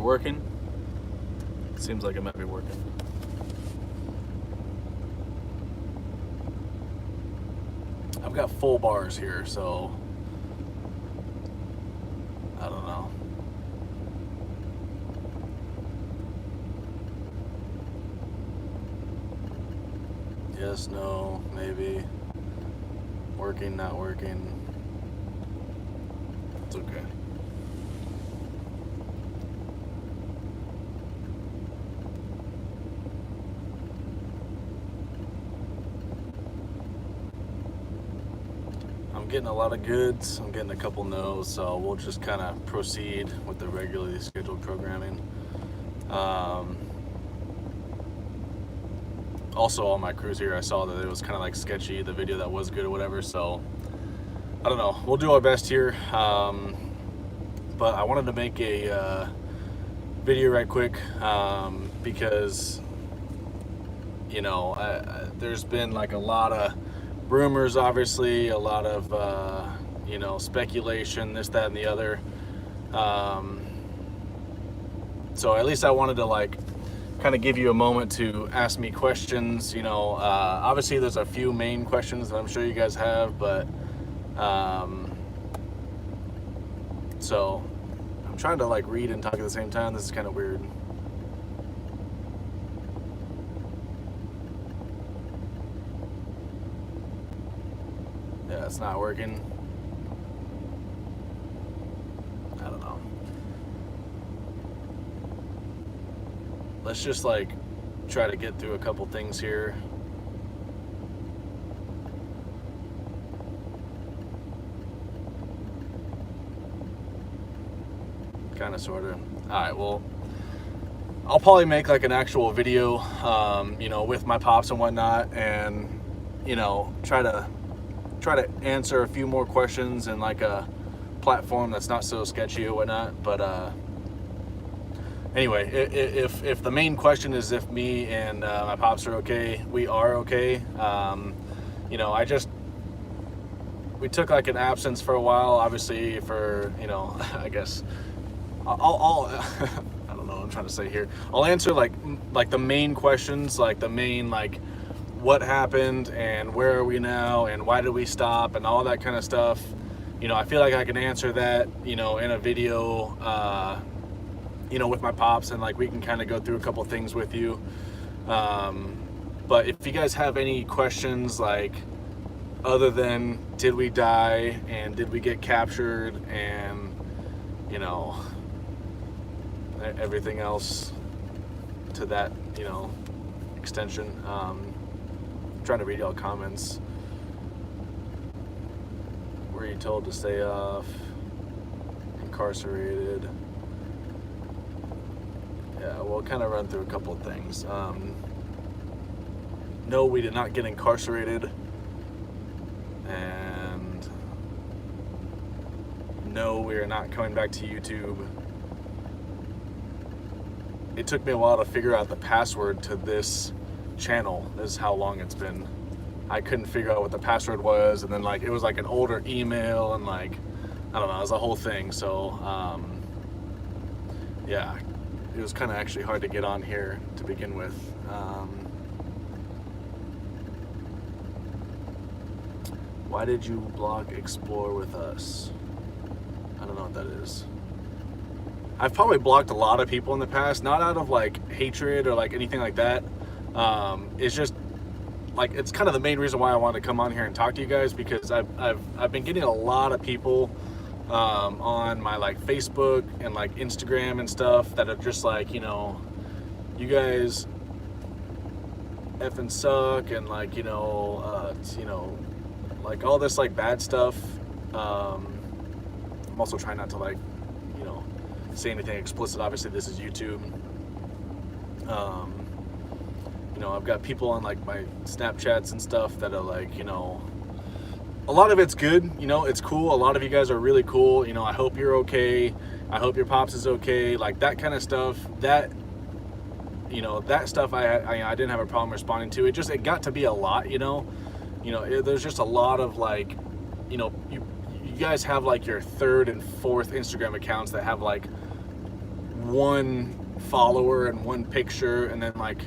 working? Seems like it might be working. I've got full bars here, so I don't know. Yes, no, maybe. Working, not working. It's okay. I'm getting a lot of goods. I'm getting a couple no's, so we'll just kind of proceed with the regularly scheduled programming. Also, on my cruise here, I saw that it was kind of like sketchy, the video that was good or whatever, so I don't know. We'll do our best here. But I wanted to make a video right quick because, you know, there's been like a lot of rumors, obviously, a lot of, you know, speculation, this, that, and the other. So at least I wanted to like kind of give you a moment to ask me questions. You know, obviously there's a few main questions that I'm sure you guys have, but so I'm trying to like read and talk at the same time. This is kind of weird. Yeah, it's not working. I don't know. Let's just like try to get through a couple things here. Kind of, sort of. All right, well, I'll probably make like an actual video, you know, with my pops and whatnot, and, you know, try to answer a few more questions in like a platform that's not so sketchy or whatnot. But anyway, if the main question is if me and my pops are okay, we are okay. You know, we took like an absence for a while, obviously, for, you know, I guess I'll I don't know what I'm trying to say here. I'll answer like the main questions, like the main, like, what happened and where are we now and why did we stop and all that kind of stuff. You know, I feel like I can answer that, you know, in a video, you know, with my pops, and like we can kind of go through a couple things with you. But if you guys have any questions, like other than did we die and did we get captured and, you know, everything else to that, you know, extension. Trying to read y'all comments. Were you told to stay off? Incarcerated? Yeah, we'll kind of run through a couple of things. No, we did not get incarcerated. And no, we are not coming back to YouTube. It took me a while to figure out the password to this channel. This is how long it's been. I couldn't figure out what the password was, and then like it was like an older email, and like I don't know, it was a whole thing. So yeah, it was kind of actually hard to get on here to begin with. Why did you block Explore with us? I don't know what that is. I've probably blocked a lot of people in the past, not out of like hatred or like anything like that. It's just like, it's kind of the main reason why I wanted to come on here and talk to you guys, because I've been getting a lot of people on my like Facebook and like Instagram and stuff that are just like, you know, you guys effing suck, and like, you know, like all this like bad stuff. I'm also trying not to like, you know, say anything explicit. Obviously this is YouTube. You know, I've got people on like my Snapchats and stuff that are like, you know, a lot of it's good, you know, it's cool. A lot of you guys are really cool. You know, I hope you're okay. I hope your pops is okay. Like that kind of stuff, that, you know, that stuff I didn't have a problem responding to. It got to be a lot, you know, there's just a lot of like, you know, you guys have like your third and fourth Instagram accounts that have like one follower and one picture, and then like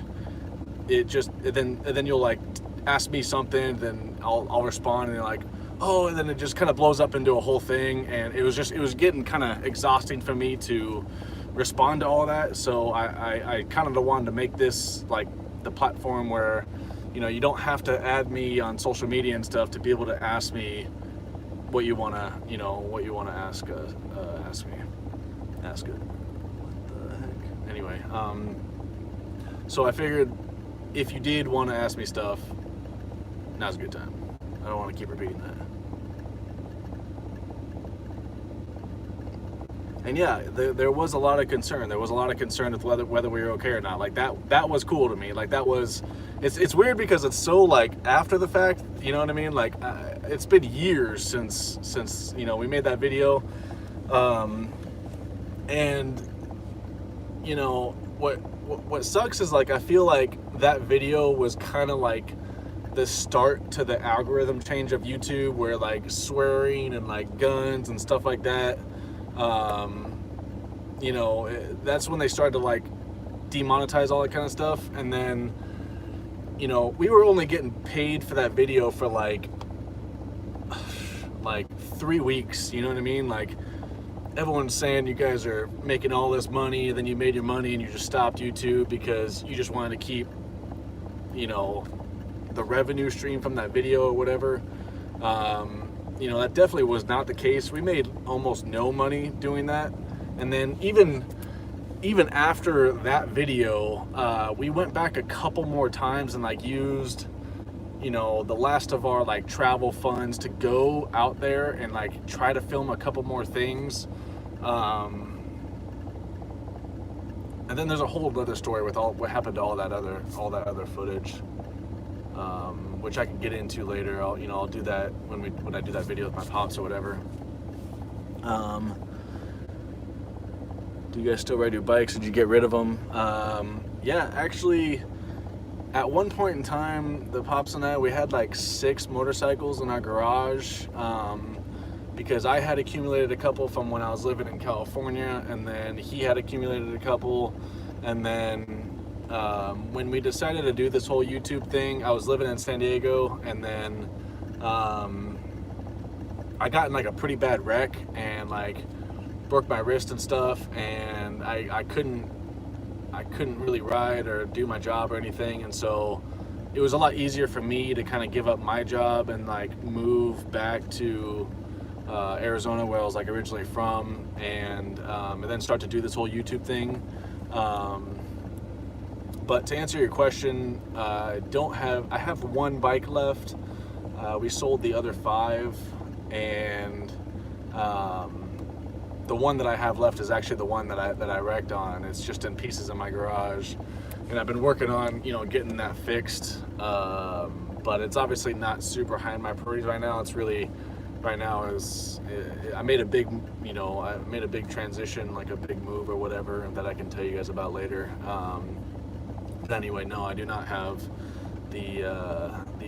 then you'll like ask me something, then I'll respond, and you're like, oh, and then it just kind of blows up into a whole thing, and it was getting kind of exhausting for me to respond to all that. So I kind of wanted to make this like the platform where, you know, you don't have to add me on social media and stuff to be able to ask me what you want to ask me. Ask it. What the heck? Anyway, so I figured if you did want to ask me stuff, now's a good time. I don't want to keep repeating that. And yeah, there was a lot of concern. There was a lot of concern with whether we were okay or not. Like that was cool to me. Like that was, it's weird because it's so like after the fact. You know what I mean? Like it's been years since you know we made that video, and you know what sucks is like I feel like that video was kind of like the start to the algorithm change of YouTube, where like swearing and like guns and stuff like that. You know, that's when they started to like demonetize all that kind of stuff. And then, you know, we were only getting paid for that video for like 3 weeks, you know what I mean? Like everyone's saying you guys are making all this money, then you made your money and you just stopped YouTube because you just wanted to keep, you know, the revenue stream from that video or whatever. You know, that definitely was not the case. We made almost no money doing that. And then even after that video, we went back a couple more times and like used, you know, the last of our like travel funds to go out there and like try to film a couple more things. And then there's a whole other story with what happened to all that other footage. Which I can get into later. I'll do that when I do that video with my pops or whatever. Do you guys still ride your bikes? Did you get rid of them? Yeah, actually, at one point in time, the pops and I, we had like 6 motorcycles in our garage, because I had accumulated a couple from when I was living in California, and then he had accumulated a couple, and then when we decided to do this whole YouTube thing, I was living in San Diego, and then I got in like a pretty bad wreck and like broke my wrist and stuff, and I couldn't really ride or do my job or anything, and so it was a lot easier for me to kind of give up my job and like move back to Arizona, where I was like originally from, and then start to do this whole YouTube thing. But to answer your question, I have 1 bike left. We sold the other 5, and the one that I have left is actually the one that I wrecked on. It's just in pieces in my garage, and I've been working on, you know, getting that fixed. But it's obviously not super high in my priorities right now. It's really right now I made a big transition, like a big move or whatever, that I can tell you guys about later. But anyway, no, I do not have the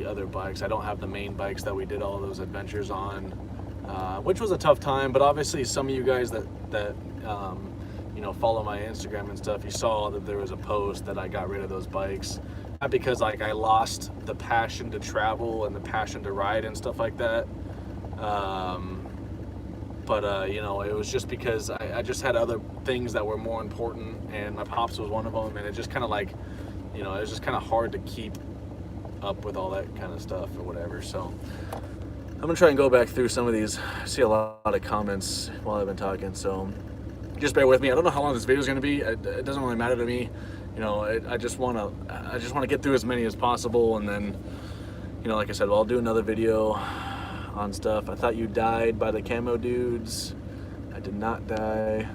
other bikes. I don't have the main bikes that we did all those adventures on, which was a tough time. But obviously, some of you guys that you know, follow my Instagram and stuff, you saw that there was a post that I got rid of those bikes, not because like I lost the passion to travel and the passion to ride and stuff like that. But you know, it was just because I just had other things that were more important, and my pops was one of them, and it just kind of like, you know, it was just kind of hard to keep up with all that kind of stuff or whatever. So I'm gonna try and go back through some of these. I see a lot of comments while I've been talking, so just bear with me. I don't know how long this video is gonna be. It doesn't really matter to me. You know, I just wanna get through as many as possible, and then, you know, like I said, well, I'll do another video on stuff. I thought you died by the camo dudes. I did not die.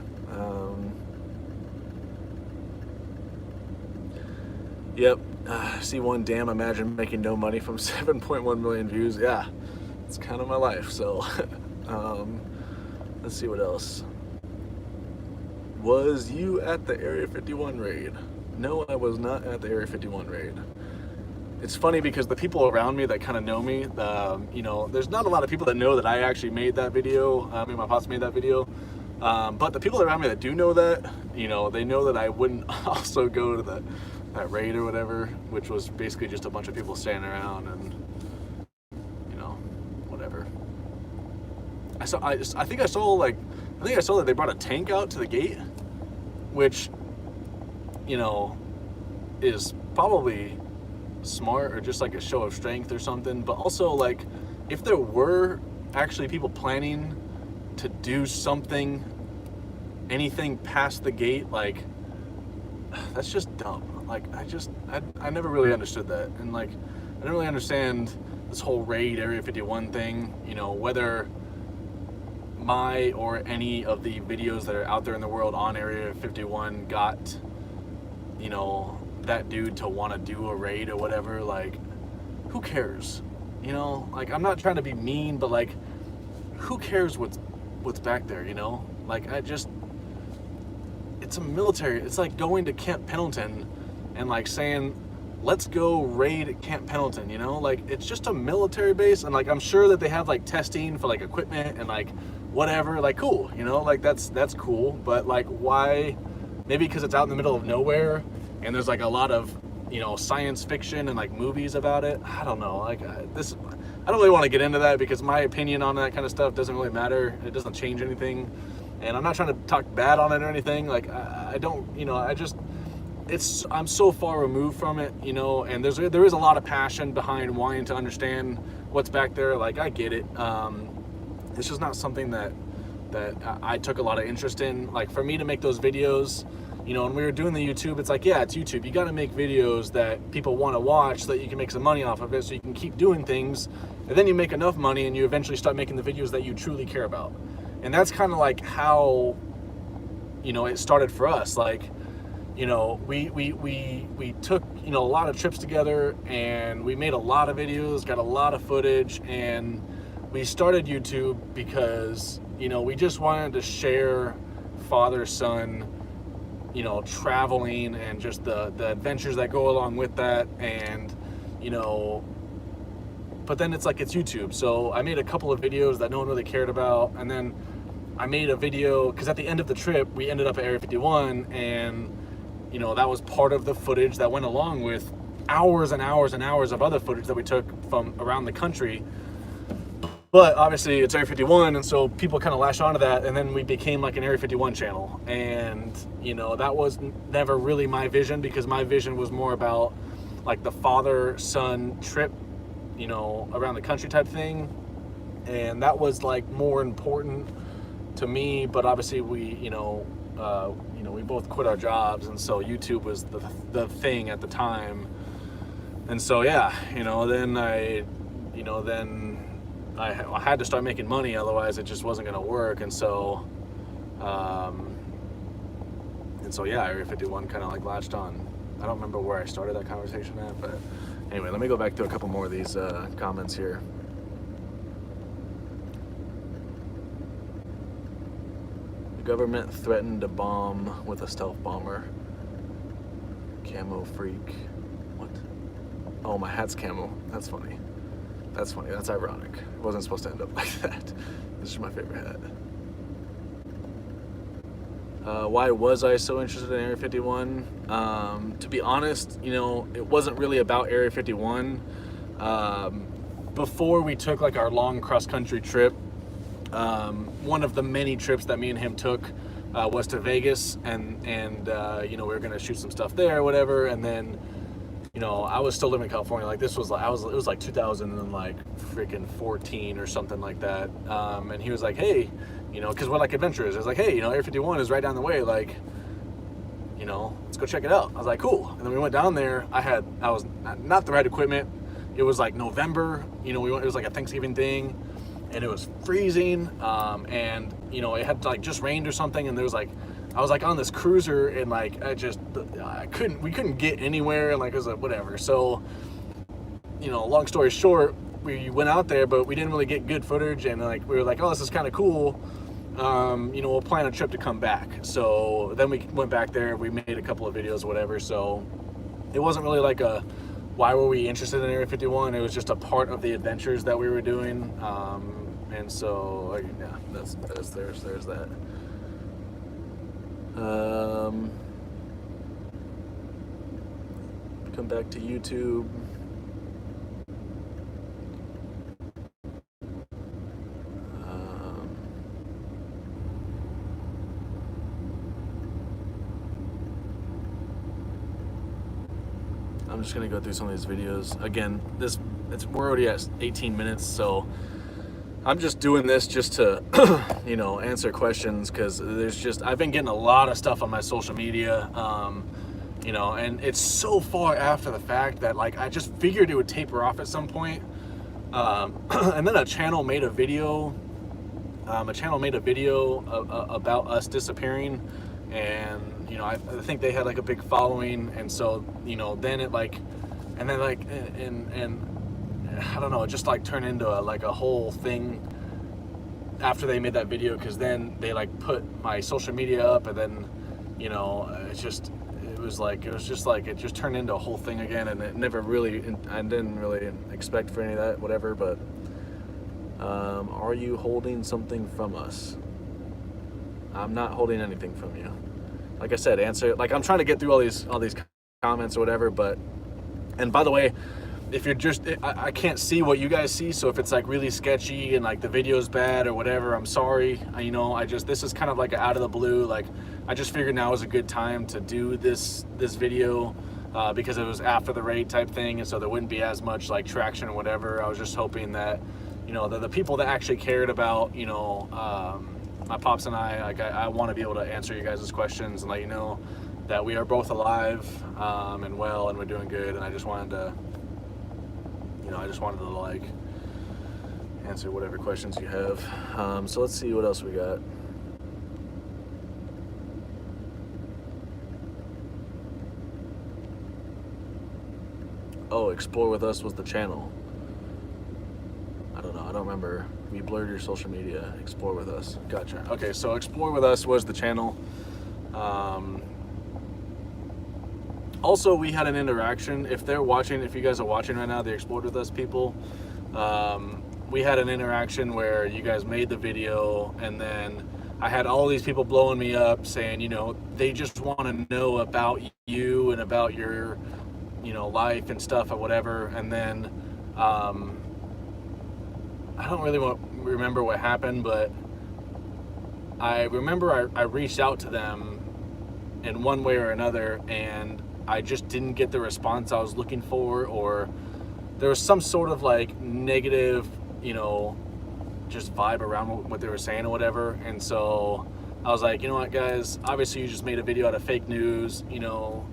Yep. C1, damn, imagine making no money from 7.1 million views. Yeah, it's kind of my life. So let's see what else. Was you at the Area 51 raid? No, I was not at the Area 51 raid. It's funny because the people around me that kind of know me, you know, there's not a lot of people that know that I actually made that video. Me and my pops made that video. But the people around me that do know that, you know, they know that I wouldn't also go to that raid or whatever, which was basically just a bunch of people standing around and, you know, whatever. I think I saw that they brought a tank out to the gate, which, you know, is probably smart or just like a show of strength or something. But also, like, if there were actually people planning to do something, anything past the gate, like, that's just dumb. Like, I never really understood that. And like, I didn't really understand this whole raid Area 51 thing, you know, whether my or any of the videos that are out there in the world on Area 51 got, you know, that dude to want to do a raid or whatever. Like, who cares? You know, like, I'm not trying to be mean, but like, who cares what's back there, you know? Like, it's a military, it's like going to Camp Pendleton and like saying, let's go raid Camp Pendleton, you know? Like, it's just a military base, and like, I'm sure that they have like testing for like equipment and like whatever, like, cool, you know? Like, that's cool, but like, why? Maybe because it's out in the middle of nowhere and there's like a lot of, you know, science fiction and like movies about it. I don't know, like, I don't really want to get into that because my opinion on that kind of stuff doesn't really matter. It doesn't change anything, and I'm not trying to talk bad on it or anything. Like, I don't, you know, I'm so far removed from it, you know, and there is a lot of passion behind wanting to understand what's back there. Like, I get it. It's just not something that I took a lot of interest in. Like, for me to make those videos, you know, when we were doing the YouTube, it's like, yeah, it's YouTube. You got to make videos that people want to watch so that you can make some money off of it, so you can keep doing things, and then you make enough money and you eventually start making the videos that you truly care about. And that's kind of like how, you know, it started for us. Like, you know, we took, you know, a lot of trips together, and we made a lot of videos, got a lot of footage, and we started YouTube because, you know, we just wanted to share father-son, you know, traveling and just the adventures that go along with that. And, you know, but then it's like, it's YouTube. So I made a couple of videos that no one really cared about, and then I made a video because at the end of the trip we ended up at Area 51, and, you know, that was part of the footage that went along with hours and hours and hours of other footage that we took from around the country. But obviously it's Area 51, and so people kind of latched onto that, and then we became like an Area 51 channel. And, you know, that was never really my vision, because my vision was more about like the father-son trip, you know, around the country type thing. And that was like more important to me. But obviously we, you know, we both quit our jobs, and so YouTube was the thing at the time. And so, yeah, you know, then I had to start making money, otherwise it just wasn't going to work. And so yeah, Area 51 kind of like latched on. I don't remember where I started that conversation at, but anyway, let me go back to a couple more of these comments here. The government threatened to bomb with a stealth bomber. Camo freak. What? Oh, my hat's camo. That's funny. That's funny. That's ironic. It wasn't supposed to end up like that. This is my favorite hat. Why was I so interested in Area 51? To be honest, you know, it wasn't really about Area 51. Before we took like our long cross-country trip, one of the many trips that me and him took was to Vegas, and you know, we were gonna shoot some stuff there or whatever. And then, you know, I was still living in California. Like, this was like, it was like 2014 or something like that. And he was like, hey, you know, because we're like adventurers. I was like, hey, you know, Area 51 is right down the way. Like, you know, let's go check it out. I was like, cool. And then we went down there. I was not the right equipment. It was like November. You know, it was like a Thanksgiving thing, and it was freezing. And, you know, it had like just rained or something. And there was like, I was like on this cruiser, and like we couldn't get anywhere, and like it was like whatever. So, you know, long story short, we went out there, but we didn't really get good footage, and like we were like, oh, this is kind of cool. You know, we'll plan a trip to come back. So then we went back there, we made a couple of videos, whatever. So it wasn't really like a why were we interested in Area 51. It was just a part of the adventures that we were doing. And so yeah, there's that. Come back to YouTube. I'm just gonna go through some of these videos. Again, we're already at 18 minutes, so I'm just doing this just to, you know, answer questions, because I've been getting a lot of stuff on my social media, you know, and it's so far after the fact that, like, I just figured it would taper off at some point. And then a channel made a video about us disappearing, and, you know, I think they had like a big following, and so, you know, then it like, and then like, and I don't know, it just like turned into a whole thing after they made that video, because then they like put my social media up, and then, you know, it just turned into a whole thing again, and it never really, I didn't really expect for any of that, whatever. But are you holding something from us? I'm not holding anything from you. Like I said, answer, like, I'm trying to get through all these comments or whatever. But, and by the way, if you're just, I can't see what you guys see, so if it's like really sketchy and like the video's bad or whatever, I'm sorry. You know, this is kind of like out of the blue. Like, I just figured now is a good time to do this video, because it was after the raid type thing, and so there wouldn't be as much like traction or whatever. I was just hoping that, you know, the people that actually cared about, you know, my pops and I, like, I want to be able to answer you guys' questions and let you know that we are both alive, and well, and we're doing good. And I just wanted to, you know, like answer whatever questions you have. So let's see what else we got. Oh, Explore With Us was the channel. I don't know, I don't remember. We blurred your social media. Explore With Us. Gotcha. Okay, so Explore With Us was the channel. Also, we had an interaction. If you guys are watching right now, the Explored With Us people, we had an interaction where you guys made the video, and then I had all these people blowing me up saying, you know, they just want to know about you and about your, you know, life and stuff or whatever. And then I don't really remember what happened, but I remember I reached out to them in one way or another, and I just didn't get the response I was looking for, or there was some sort of like negative, you know, just vibe around what they were saying or whatever. And so I was like, you know what, guys, obviously you just made a video out of fake news, you know,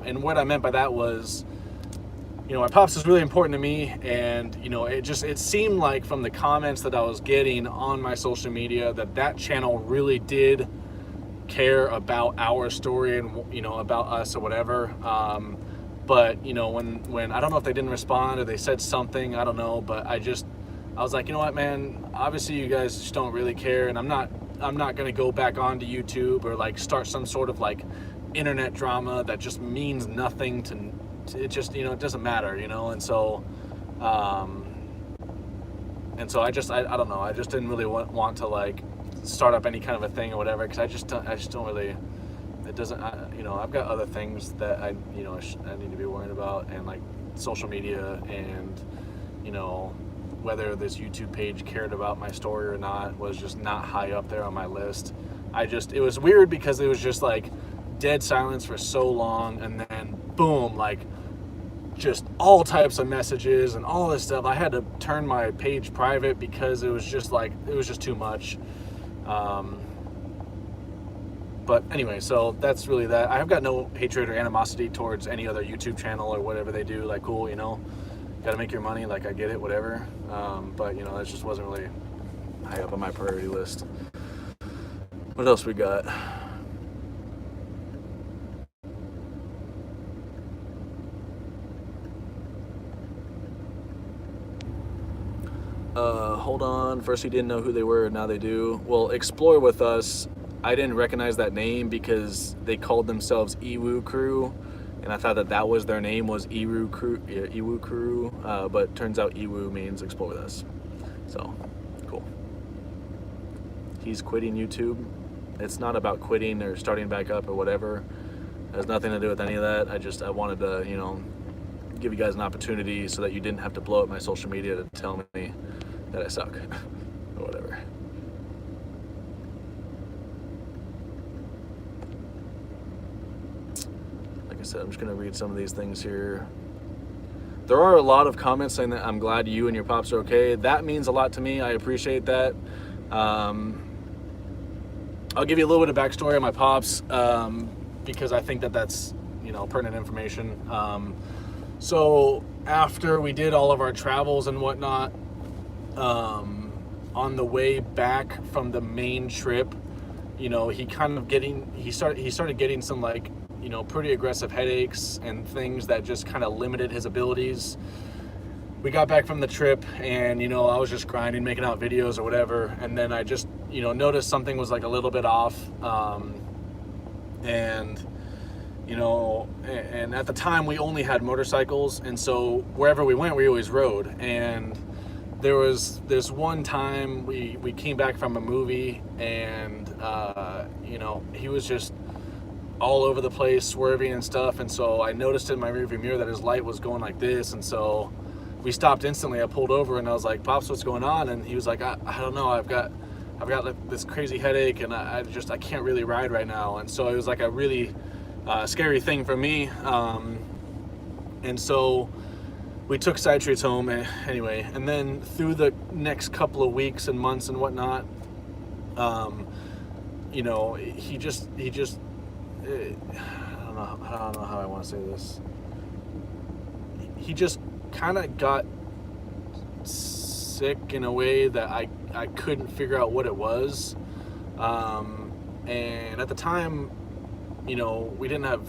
and what I meant by that was, you know, my pops is really important to me, and, you know, it seemed like from the comments that I was getting on my social media that channel really did care about our story and, you know, about us or whatever. But, you know, when I don't know if they didn't respond or they said something, I don't know, but I was like, you know what, man, obviously you guys just don't really care, and I'm not gonna go back onto YouTube or like start some sort of like internet drama that just means nothing to it, just, you know, it doesn't matter, you know. And so I don't know, I just didn't really want to like start up any kind of a thing or whatever, because I just don't really, it doesn't, you know, I've got other things that I need to be worrying about, and like social media, and, you know, whether this YouTube page cared about my story or not was just not high up there on my list. It was weird because it was just like dead silence for so long, and then boom, like just all types of messages and all this stuff. I had to turn my page private because it was just too much. But anyway, so that's really that. I've got no hatred or animosity towards any other YouTube channel or whatever they do. Like, cool, you know, gotta make your money, like, I get it, whatever. But, you know, that just wasn't really high up on my priority list. What else we got? Hold on. First you didn't know who they were, now they do. Well, Explore With Us, I didn't recognize that name because they called themselves Ewu Crew, and I thought that was their name, was Ewu Crew, but turns out Ewu means Explore With Us. So, cool. He's quitting YouTube. It's not about quitting or starting back up or whatever. It has nothing to do with any of that. I wanted to, you know, give you guys an opportunity so that you didn't have to blow up my social media to tell me that I suck or whatever. Like I said, I'm just gonna read some of these things here. There are a lot of comments saying that I'm glad you and your pops are okay. That means a lot to me. I appreciate that. I'll give you a little bit of backstory on my pops, because I think that that's, you know, pertinent information. So after we did all of our travels and whatnot, on the way back from the main trip, you know, he started getting some, like, you know, pretty aggressive headaches and things that just kind of limited his abilities. We got back from the trip and, you know, I was just grinding, making out videos or whatever. And then I just, you know, noticed something was like a little bit off. And, you know, and at the time we only had motorcycles. And so wherever we went, we always rode. And there was this one time we came back from a movie and, you know, he was just all over the place, swerving and stuff. And so I noticed in my rearview mirror that his light was going like this. And so we stopped instantly. I pulled over and I was like, "Pops, what's going on?" And he was like, I don't know. I've got like this crazy headache and I can't really ride right now. And so it was like a really scary thing for me. And so we took side treats home anyway. And then through the next couple of weeks and months and whatnot, you know, he just I don't know how I want to say this. He just kind of got sick in a way that I couldn't figure out what it was. And at the time, you know, we didn't have,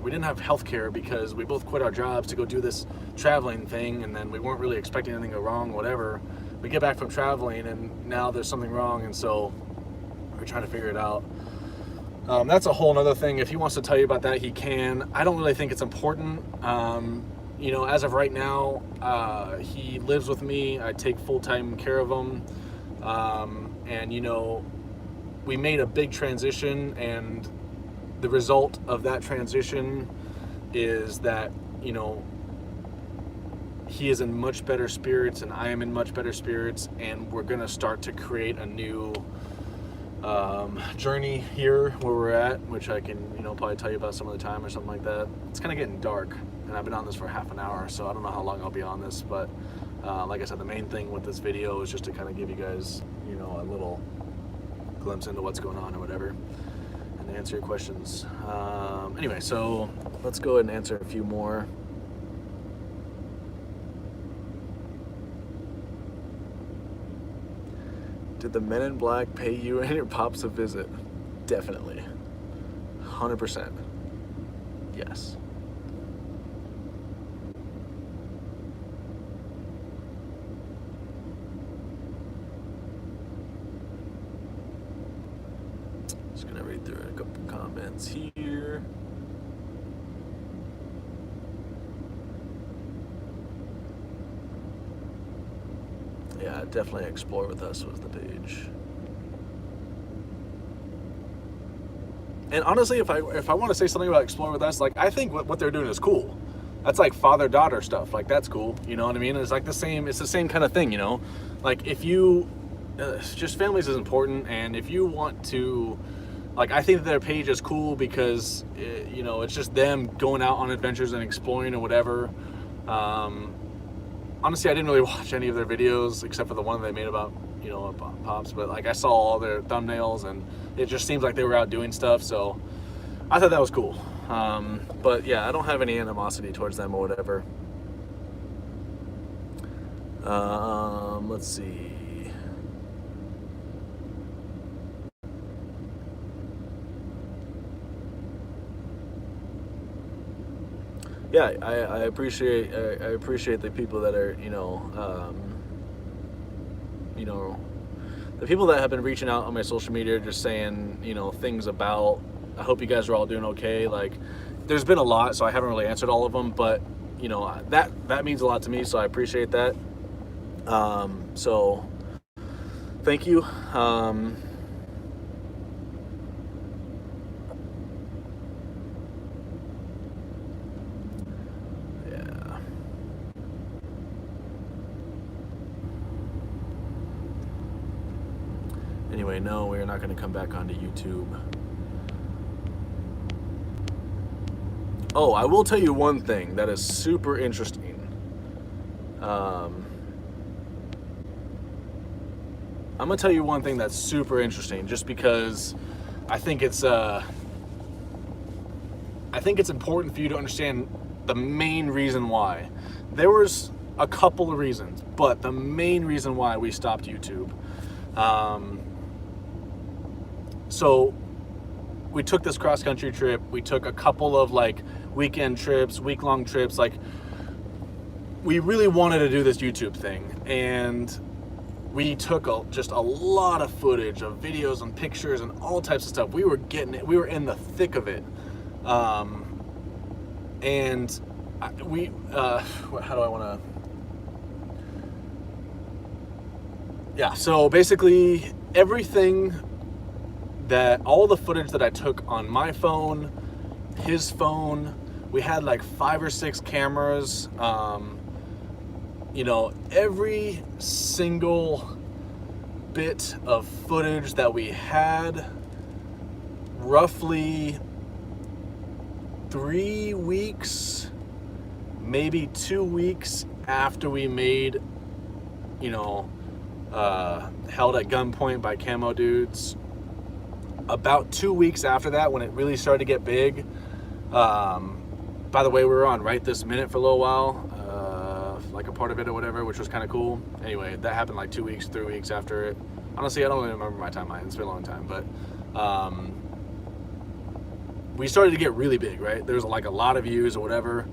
we didn't have healthcare because we both quit our jobs to go do this traveling thing. And then we weren't really expecting anything to go wrong, whatever. We get back from traveling and now there's something wrong. And so we're trying to figure it out. That's a whole nother thing. If he wants to tell you about that, he can. I don't really think it's important. You know, as of right now, he lives with me. I take full-time care of him. And, you know, we made a big transition, and the result of that transition is that, you know, he is in much better spirits and I am in much better spirits, and we're going to start to create a new journey here where we're at, which I can, you know, probably tell you about some other time or something like that. It's kind of getting dark and I've been on this for half an hour, so I don't know how long I'll be on this, but like I said, the main thing with this video is just to kind of give you guys, you know, a little glimpse into what's going on or whatever, and answer your questions. Anyway, so let's go ahead and answer a few more. Did the Men in Black pay you and your pops a visit? Definitely. 100%. Yes. Just gonna read through a couple comments here. Yeah, definitely Explore With Us was the page. And honestly, if I want to say something about Explore With Us, like, I think what they're doing is cool. That's like father-daughter stuff. Like, that's cool. You know what I mean? It's like it's the same kind of thing, you know? Like, if you, just families is important, and if you want to, like, I think that their page is cool because, you know, it's just them going out on adventures and exploring or whatever. Honestly, I didn't really watch any of their videos except for the one they made about, you know, Pops, but like I saw all their thumbnails and it just seems like they were out doing stuff, so I thought that was cool. But yeah, I don't have any animosity towards them or whatever. Let's see. Yeah, I appreciate the people that are, you know, the people that have been reaching out on my social media, just saying, you know, things about, I hope you guys are all doing okay. Like, there's been a lot, so I haven't really answered all of them, but, you know, that means a lot to me, so I appreciate that. So thank you. Anyway, no, we're not going to come back onto YouTube. Oh, I will tell you one thing that is super interesting. I'm going to tell you one thing that's super interesting, just because I think it's important for you to understand the main reason why. There was a couple of reasons, but the main reason why we stopped YouTube. So we took this cross-country trip. We took a couple of like weekend trips, week-long trips. Like, we really wanted to do this YouTube thing, and we took just a lot of footage of videos and pictures and all types of stuff. We were getting it. We were in the thick of it. And how do I want to? Yeah, so basically everything all the footage that I took on my phone, his phone, we had like 5 or 6 cameras, every single bit of footage that we had, roughly 3 weeks, maybe 2 weeks after we made, Held at Gunpoint by Camo Dudes. About 2 weeks after that, when it really started to get big. By the way, we were on Right This Minute for a little while, like a part of it or whatever, which was kind of cool. Anyway, that happened like 2 weeks, 3 weeks after it. Honestly, I don't really remember my timeline. It's been a long time, but we started to get really big, right? There was like a lot of views or whatever.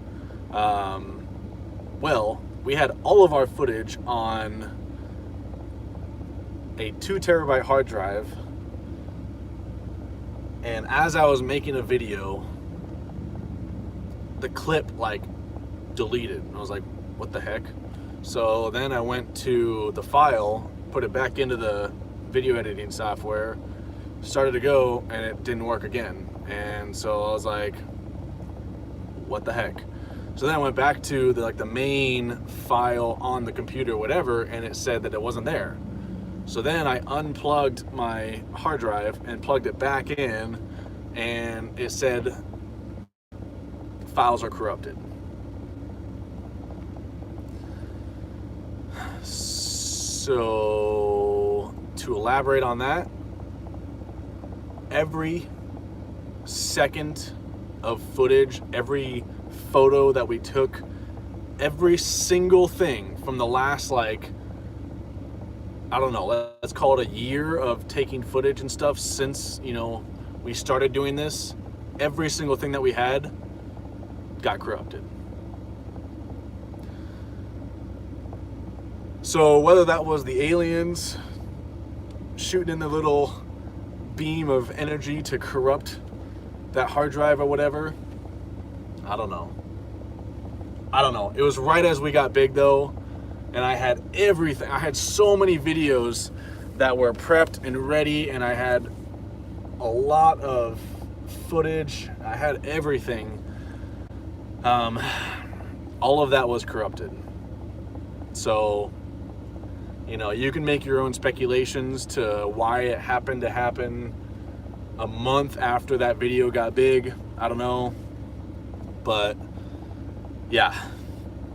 Well, we had all of our footage on a 2 terabyte hard drive, and as I was making a video, the clip like deleted. I was like, what the heck? So then I went to the file, put it back into the video editing software, started to go, and it didn't work again. And so I was like, what the heck? So then I went back to the main file on the computer, whatever, and it said that it wasn't there. So then I unplugged my hard drive and plugged it back in, and it said files are corrupted. So to elaborate on that, every second of footage, every photo that we took, every single thing from the last, I don't know, let's call it a year of taking footage and stuff since, we started doing this, every single thing that we had got corrupted. So whether that was the aliens shooting in the little beam of energy to corrupt that hard drive or whatever, I don't know. It was right as we got big though, and I had everything. I had so many videos that were prepped and ready, and I had a lot of footage. I had everything. All of that was corrupted. So, you can make your own speculations to why it happened to happen a month after that video got big. I don't know. But yeah,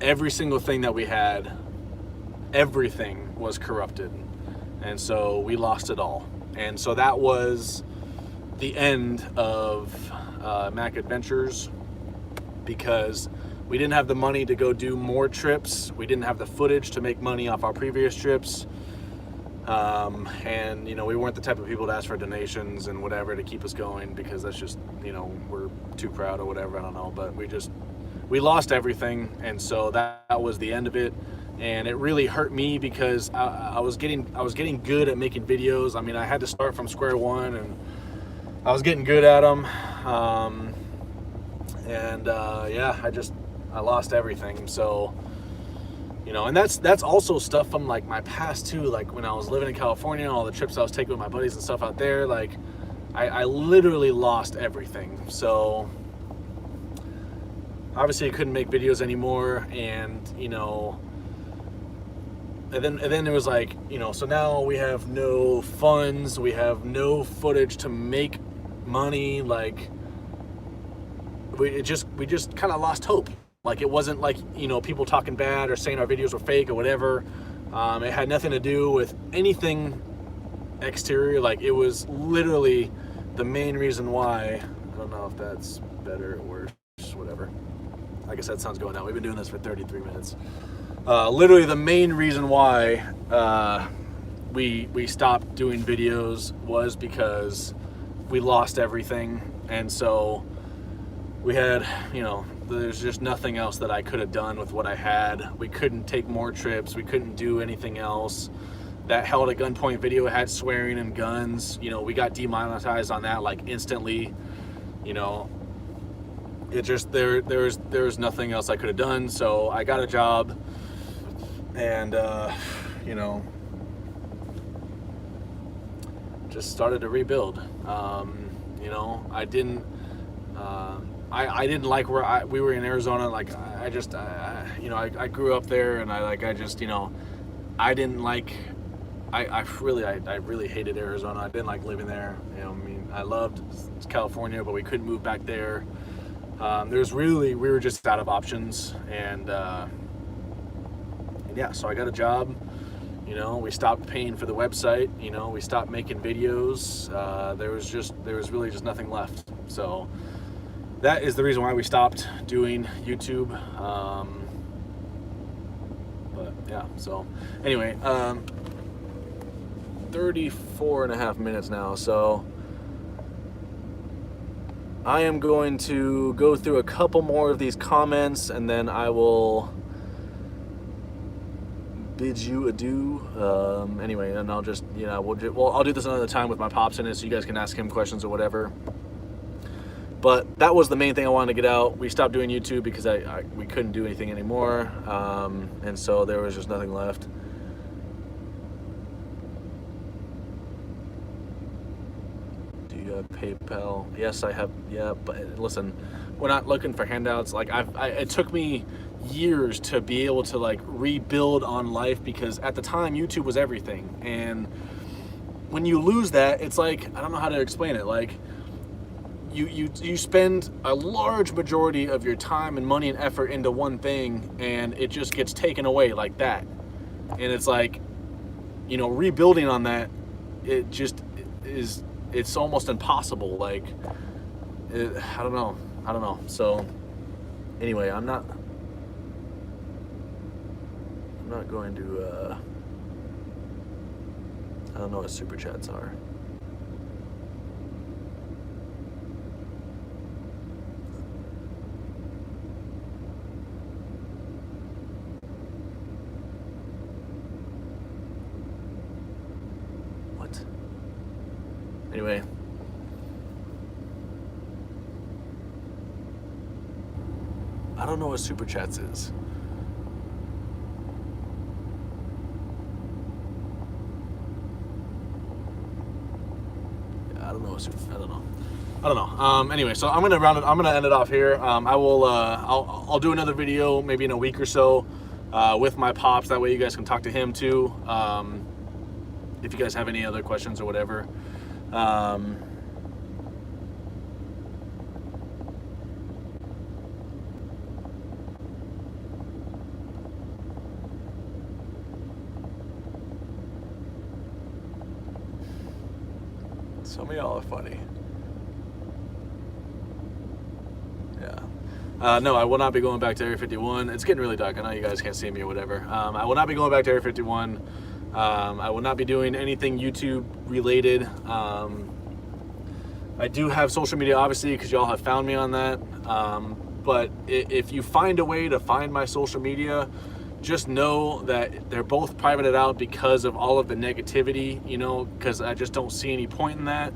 every single thing that we had, everything was corrupted. And so we lost it all. And so that was the end of Mac Adventures, because we didn't have the money to go do more trips. We didn't have the footage to make money off our previous trips. And, we weren't the type of people to ask for donations and whatever to keep us going, because that's just, we're too proud or whatever, I don't know. But we lost everything, and so that was the end of it. And it really hurt me, because I was getting good at making videos. I mean, I had to start from square one, and I was getting good at them. I lost everything. So, and that's also stuff from my past too. Like when I was living in California, all the trips I was taking with my buddies and stuff out there, I literally lost everything. So obviously I couldn't make videos anymore, and then it was like, you know, so now we have no funds, we have no footage to make money. Like we just kind of lost hope. Like it wasn't like, you know, people talking bad or saying our videos were fake or whatever. It had nothing to do with anything exterior. Like it was literally the main reason why. I don't know if that's better or worse, whatever. Like I said, sun's going out. We've been doing this for 33 minutes. Literally the main reason why we stopped doing videos was because we lost everything. And so we had, you know, there's just nothing else that I could have done with what I had. We couldn't take more trips. We couldn't do anything else. That Held at Gunpoint video had swearing and guns. You know, we got demonetized on that like instantly. You know, it just, there was nothing else I could have done. So I got a job and, you know, just started to rebuild. You know, I didn't like where we were in Arizona. Like I just, you know, I grew up there, and I just, you know, I didn't like, I really hated Arizona. I didn't like living there. You know, I mean, I loved California, but we couldn't move back there. We were just out of options, and yeah, so I got a job. You know, we stopped paying for the website. You know, we stopped making videos. There was really just nothing left. So that is the reason why we stopped doing YouTube. But yeah, so anyway, 34 and a half minutes now. So I am going to go through a couple more of these comments, and then I will bid you adieu. Anyway, and I'll just, you know, I'll do this another time with my pops in it, so you guys can ask him questions or whatever. But that was the main thing I wanted to get out. We stopped doing YouTube because we couldn't do anything anymore, and so there was just nothing left. Do you have PayPal? Yes, I have. Yeah, but listen, we're not looking for handouts. Like it took me years to be able to like rebuild on life, because at the time YouTube was everything, and when you lose that, it's like, I don't know how to explain it. Like you spend a large majority of your time and money and effort into one thing, and it just gets taken away like that. And it's like, you know, rebuilding on that, it just is, it's almost impossible. Like I don't know. So anyway, I'm not going to, I don't know what super chats are. What? Anyway. I don't know what super chats is. I don't know. Anyway, so I'm gonna end it off here. I'll do another video maybe in a week or so with my pops. That way you guys can talk to him too. If you guys have any other questions or whatever. Some of y'all are funny. Yeah. No, I will not be going back to Area 51. It's getting really dark. I know you guys can't see me or whatever. I will not be going back to Area 51. I will not be doing anything YouTube related. I do have social media, obviously, because y'all have found me on that. But if you find a way to find my social media, just know that they're both privated out because of all of the negativity, you know, because I just don't see any point in that.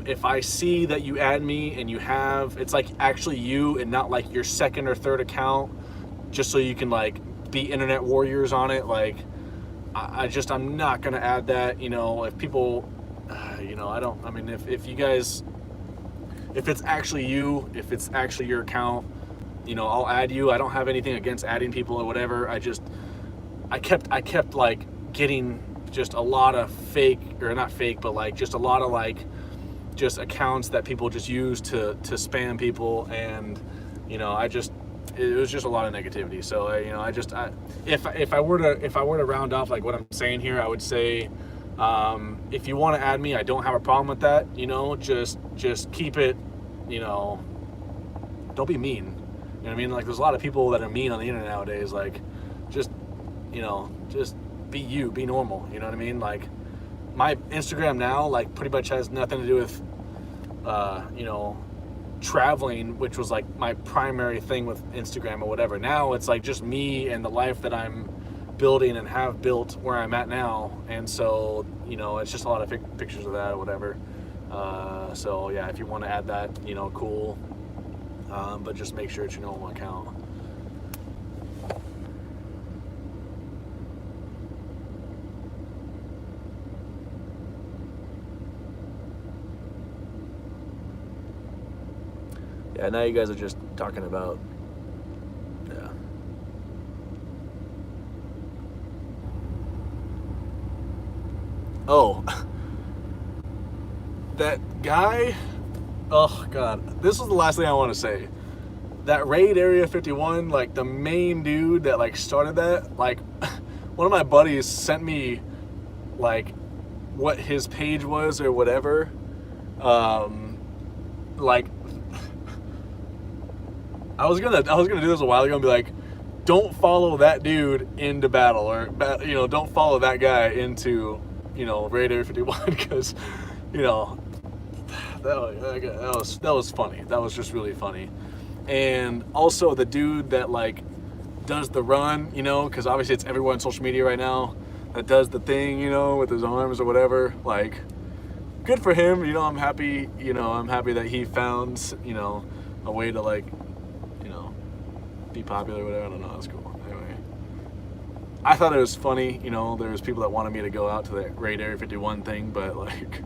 If I see that you add me and you have, it's like actually you and not like your second or third account, just so you can like be internet warriors on it. Like, I'm not going to add that, you know, if people, you know, if you guys, if it's actually you, if it's actually your account, you know, I'll add you. I don't have anything against adding people or whatever. I kept like getting just a lot of fake, or not fake, but like just a lot of like just accounts that people just use to spam people, and you know, it was just a lot of negativity. So you know, if I were to round off like what I'm saying here, I would say, if you want to add me, I don't have a problem with that. You know, just keep it, you know, don't be mean. You know what I mean? Like, there's a lot of people that are mean on the internet nowadays. Like, just, you know, just be you, be normal. You know what I mean? Like, my Instagram now, like, pretty much has nothing to do with, you know, traveling, which was like my primary thing with Instagram or whatever. Now it's like just me and the life that I'm building and have built where I'm at now. And so, you know, it's just a lot of pictures of that or whatever. So yeah, if you want to add that, you know, cool. But just make sure it's your normal account. Yeah, now you guys are just talking about, yeah. Oh, that guy, oh God, this was the last thing I want to say. That raid Area 51, like the main dude that like started that, like one of my buddies sent me like what his page was or whatever. Like, I was gonna do this a while ago and be like, don't follow that dude into battle, or you know, don't follow that guy into, you know, raid Area 51, because, you know, that was funny. That was just really funny. And also the dude that like does the run, you know, because obviously it's everyone on social media right now that does the thing, you know, with his arms or whatever. Like, good for him. You know, I'm happy. You know, I'm happy that he found, you know, a way to like, you know, be popular or whatever. I don't know. That's cool. Anyway, I thought it was funny. You know, there was people that wanted me to go out to the raid Area 51 thing, but like,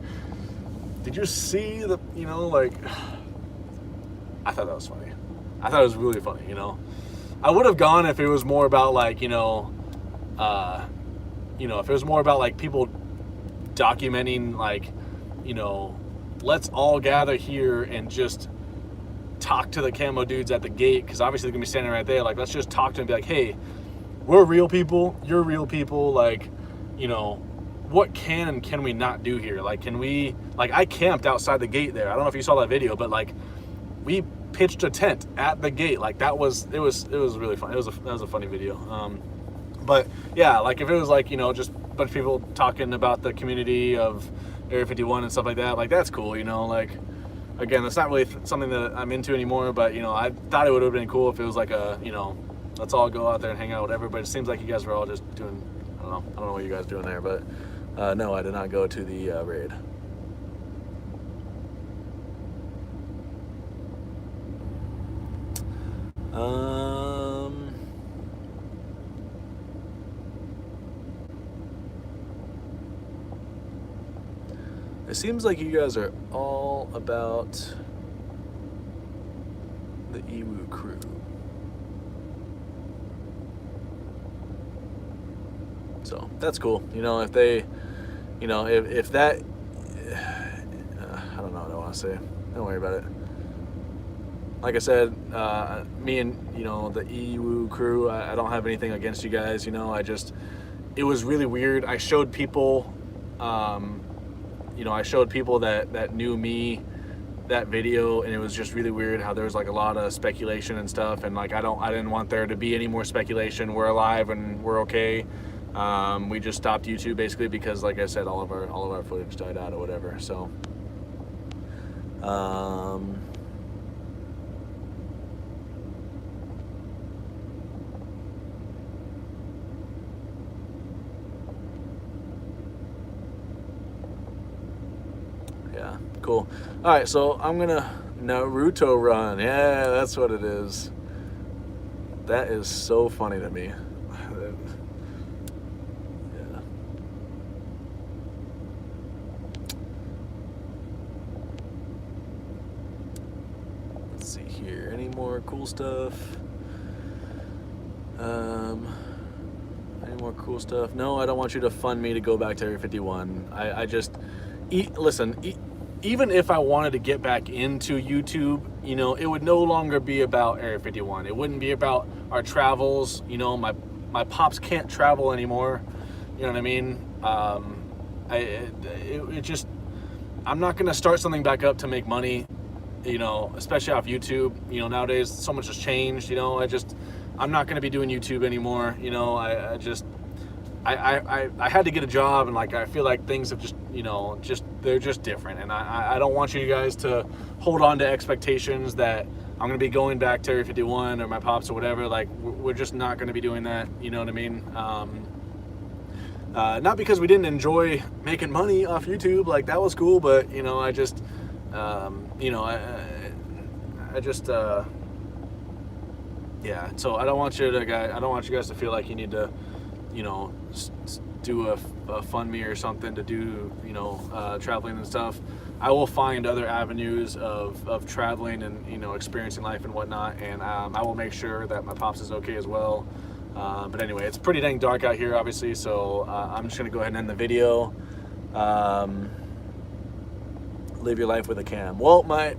did you see the, you know, like, I thought that was funny. I thought it was really funny, you know. I would have gone if it was more about like, you know, if it was more about like people documenting like, you know, let's all gather here and just talk to the camo dudes at the gate, because obviously they're gonna be standing right there. Like, let's just talk to them and be like, hey, we're real people, you're real people. Like, you know, what can and can we not do here? Like, can we, like, I camped outside the gate there. I don't know if you saw that video, but like, we pitched a tent at the gate. Like, it was really fun. That was a funny video. But yeah, like if it was like, you know, just a bunch of people talking about the community of Area 51 and stuff like that, like, that's cool, you know. Like, again, that's not really something that I'm into anymore, but, you know, I thought it would have been cool if it was like a, you know, let's all go out there and hang out, whatever. But it seems like you guys were all just doing, I don't know what you guys are doing there, but no, I did not go to the raid. It seems like you guys are all about the Ewu crew. So that's cool. You know, if they, you know, if that, I don't know what I want to say. Don't worry about it. Like I said, me and, you know, the Ewu crew, I don't have anything against you guys. You know, it was really weird. I showed people, you know, I showed people that knew me that video, and it was just really weird how there was like a lot of speculation and stuff, and like I didn't want there to be any more speculation. We're alive and we're okay. We just stopped YouTube basically because, like I said, all of our footage died out or whatever. So yeah, cool. All right, so I'm gonna Naruto run. Yeah, that's what it is. That is so funny to me. Yeah. Let's see here. Any more cool stuff? Any more cool stuff. No, I don't want you to fund me to go back to Area 51. I just, listen, even if I wanted to get back into YouTube, you know, it would no longer be about Area 51. It wouldn't be about our travels. You know, my pops can't travel anymore. You know what I mean? It just, I'm not going to start something back up to make money, you know, especially off YouTube. You know, nowadays so much has changed, you know. I'm not going to be doing YouTube anymore. You know, I had to get a job, and like, I feel like things have just, you know, they're just different. And I don't want you guys to hold on to expectations that I'm going to be going back to Area 51 or my pops or whatever. Like, we're just not going to be doing that. You know what I mean? Not because we didn't enjoy making money off YouTube, like that was cool, but you know, I just, you know, yeah. So I don't want you guys to feel like you need to, you know, do a fund me or something to do, you know, traveling and stuff. I will find other avenues of traveling and, you know, experiencing life and whatnot, and I will make sure that my pops is okay as well. But anyway, it's pretty dang dark out here, obviously, so I'm just going to go ahead and end the video. Live your life with a cam. Well, I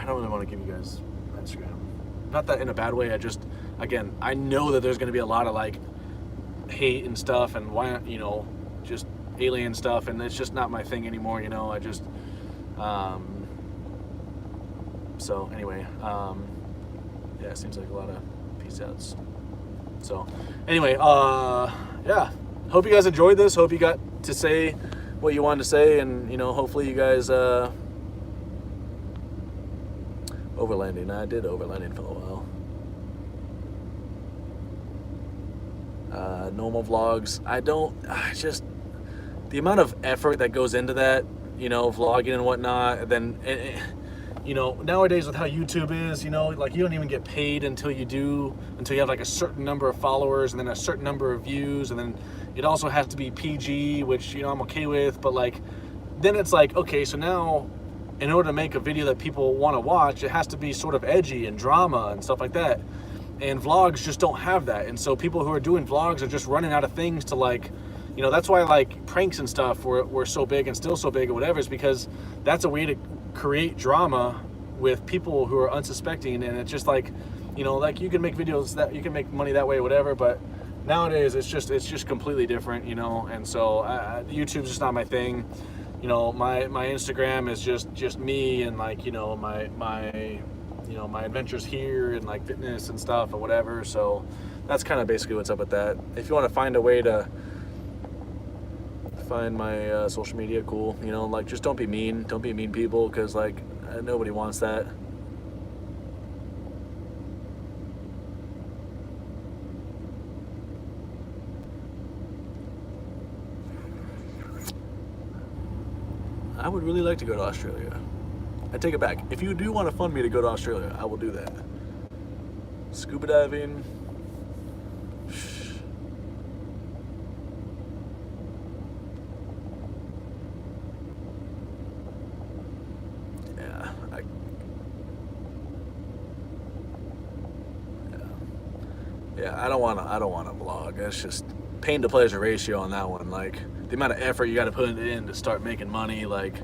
don't really want to give you guys Instagram. Not that in a bad way, again, I know that there's going to be a lot of, like, hate and stuff, and why, you know, just alien stuff, and it's just not my thing anymore, you know. So anyway, yeah, it seems like a lot of peace outs. So anyway, yeah, hope you guys enjoyed this. Hope you got to say what you wanted to say, and you know, hopefully you guys overlanding. I did overlanding for a while. Normal vlogs, just the amount of effort that goes into that, you know, vlogging and whatnot. Then you know, nowadays with how YouTube is, you know, like, you don't even get paid until you have like a certain number of followers and then a certain number of views, and then it also has to be PG, which, you know, I'm okay with, but like, then it's like, okay, so now in order to make a video that people want to watch, it has to be sort of edgy and drama and stuff like that, and vlogs just don't have that. And so people who are doing vlogs are just running out of things to, like, you know, that's why like pranks and stuff were so big and still so big or whatever, is because that's a way to create drama with people who are unsuspecting. And it's just like, you know, like, you can make videos that you can make money that way or whatever, but nowadays it's just completely different, you know. And so YouTube's just not my thing. You know, my Instagram is just me, and like, you know, my you know, my adventures here and like fitness and stuff or whatever. So that's kind of basically what's up with that. If you want to find a way to find my social media, cool, you know, like, just don't be mean people, because like, nobody wants that. I would really like to go to Australia. I take it back. If you do want to fund me to go to Australia, I will do that. Scuba diving. Yeah, I don't want to vlog. It's just pain to pleasure ratio on that one. Like, the amount of effort you got to put in to start making money, like,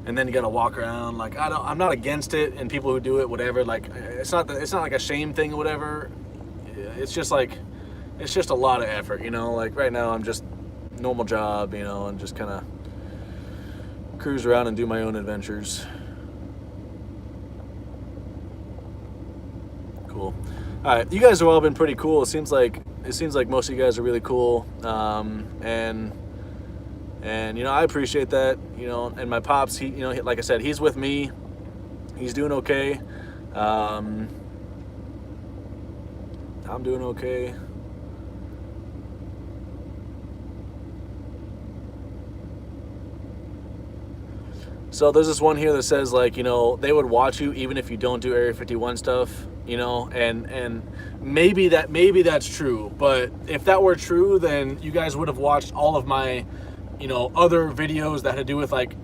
and then you got to walk around. Like, I'm not against it, and people who do it, whatever. Like, it's not like a shame thing or whatever. It's just like, it's just a lot of effort, you know. Like, right now I'm just normal job, you know, and just kind of cruise around and do my own adventures. Cool. All right, you guys have all been pretty cool. It seems like most of you guys are really cool, and you know, I appreciate that. You know, and my pops, he, you know, like I said, he's with me. He's doing okay. I'm doing okay. So there's this one here that says, like, you know, they would watch you even if you don't do Area 51 stuff, you know, and maybe that's true. But if that were true, then you guys would have watched all of my, you know, other videos that had to do with, like,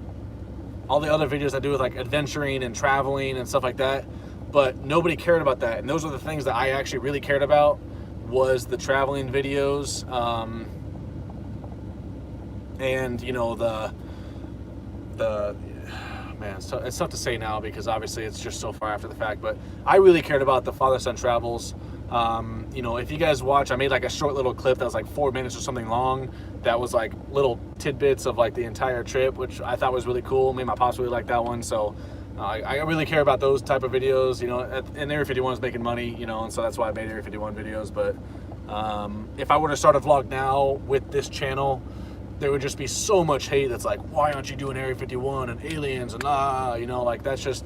all the other videos that do with, like, adventuring and traveling and stuff like that. But nobody cared about that, and those are the things that I actually really cared about. was the traveling videos, and you know, the man, it's tough to say now because obviously it's just so far after the fact, but I really cared about the father-son travels. You know, if you guys watch, I made like a short little clip that was like 4 minutes or something long, that was like little tidbits of like the entire trip, which I thought was really cool. Me and my pops really liked that one, so I really care about those type of videos, you know. And Area 51 is making money, you know, and so that's why I made Area 51 videos. But if I were to start a vlog now with this channel, there would just be so much hate that's like, why aren't you doing Area 51 and aliens and you know, like that's just,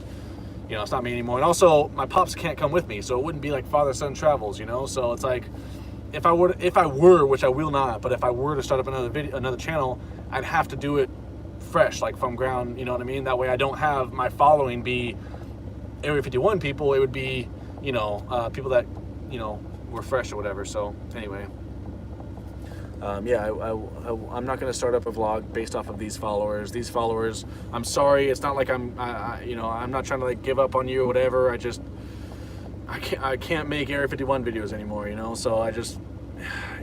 you know, it's not me anymore. And also my pops can't come with me, so it wouldn't be like father-son travels, you know. So it's like, if I were, which I will not, but if I were to start up another channel, I'd have to do it fresh, like from ground, you know what I mean? That way I don't have my following be Area 51 people. It would be, you know, people that, you know, were fresh or whatever. So anyway, yeah, I'm not going to start up a vlog based off of these followers. These followers, I'm sorry. It's not like you know, I'm not trying to like give up on you or whatever. I can't make Area 51 videos anymore, you know? So I just,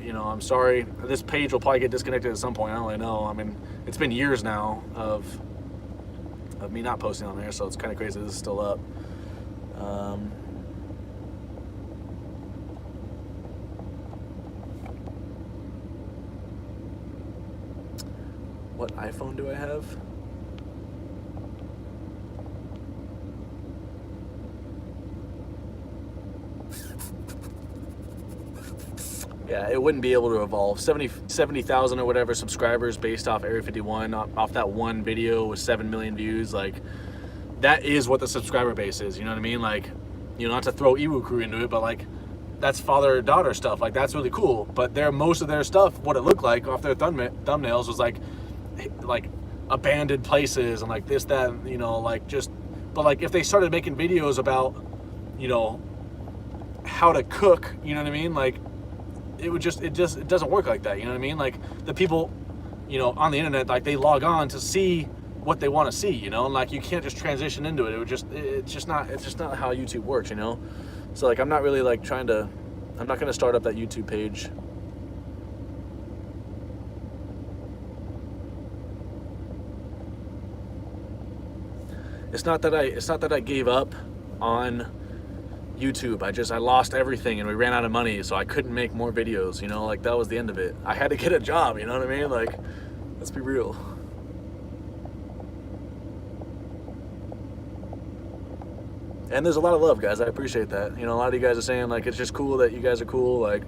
you know, I'm sorry. This page will probably get disconnected at some point. I don't really know. I mean, it's been years now of me not posting on there, so it's kind of crazy this is still up. What iPhone do I have? Yeah, it wouldn't be able to evolve. 70,000 or whatever subscribers based off Area 51, off that one video with 7 million views. Like, that is what the subscriber base is, you know what I mean? Like, you know, not to throw Ewu Crew into it, but like, that's father-daughter stuff. Like, that's really cool. But most of their stuff, what it looked like off their thumbnails was like abandoned places and like this, that, you know, like just, but like if they started making videos about, you know, how to cook, you know what I mean? Like, it doesn't work like that, you know what I mean? Like, the people, you know, on the internet, like, they log on to see what they want to see, you know, and like, you can't just transition into it. It's just not how YouTube works, you know? So like, I'm not really like I'm not going to start up that YouTube page. It's not that I gave up on YouTube. I lost everything and we ran out of money, so I couldn't make more videos, you know, like that was the end of it. I had to get a job, you know what I mean? Like, let's be real. And there's a lot of love, guys. I appreciate that. You know, a lot of you guys are saying like, it's just cool that you guys are cool. Like,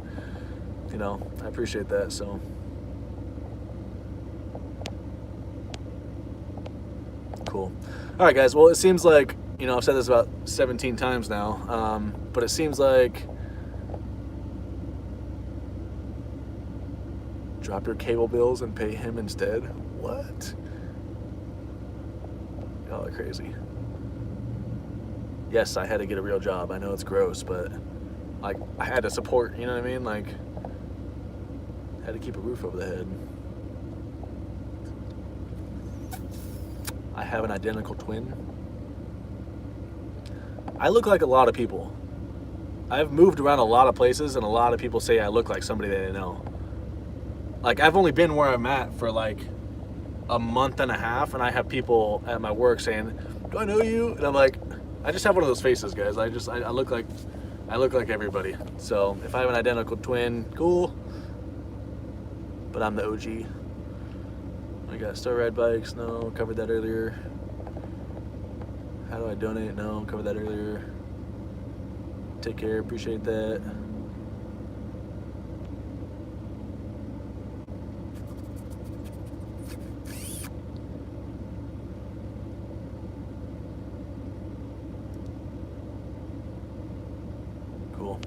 you know, I appreciate that. So cool. All right, guys. Well, it seems like, you know, I've said this about 17 times now, but it seems like drop your cable bills and pay him instead. What? Y'all are crazy. Yes, I had to get a real job. I know it's gross, but like, I had to support, you know what I mean? Like, I had to keep a roof over the head. I have an identical twin. I look like a lot of people. I've moved around a lot of places and a lot of people say I look like somebody they know. Like, I've only been where I'm at for like a month and a half, and I have people at my work saying, do I know you? And I'm like, I just have one of those faces, guys. I look like everybody. So if I have an identical twin, cool. But I'm the OG. I got still ride bikes. No, covered that earlier. How do I donate? No, covered that earlier. Take care. Appreciate that.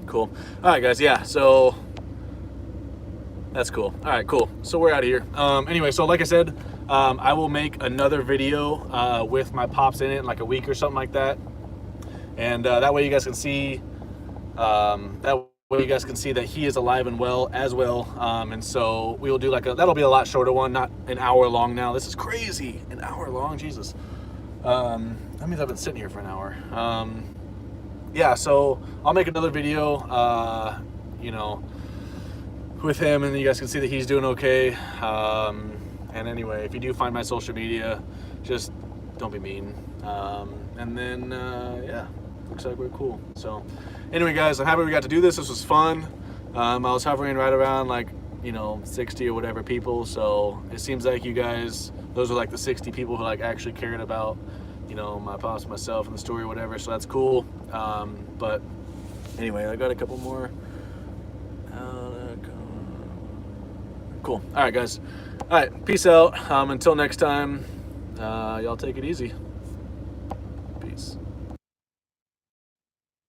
Cool. All right, guys. Yeah, so that's cool. All right, cool. So we're out of here. Anyway, so like I said, I will make another video with my pops in it in like a week or something like that, and that way you guys can see that he is alive and well as well. And so we will do like that'll be a lot shorter one, not an hour long now. This is crazy, an hour long, Jesus. That means I've been sitting here for an hour. Yeah, so I'll make another video, you know, with him, and you guys can see that he's doing okay. And anyway, if you do find my social media, just don't be mean. And then yeah, looks like we're cool. So anyway, guys, I'm happy we got to do this. This was fun. I was hovering right around like, you know, 60 or whatever people. So it seems like you guys, those are like the 60 people who like actually cared about, you know, my pops, myself, and the story or whatever. So that's cool. But anyway, I got a couple more. Cool. All right, guys. All right, peace out. Until next time, y'all take it easy. Peace.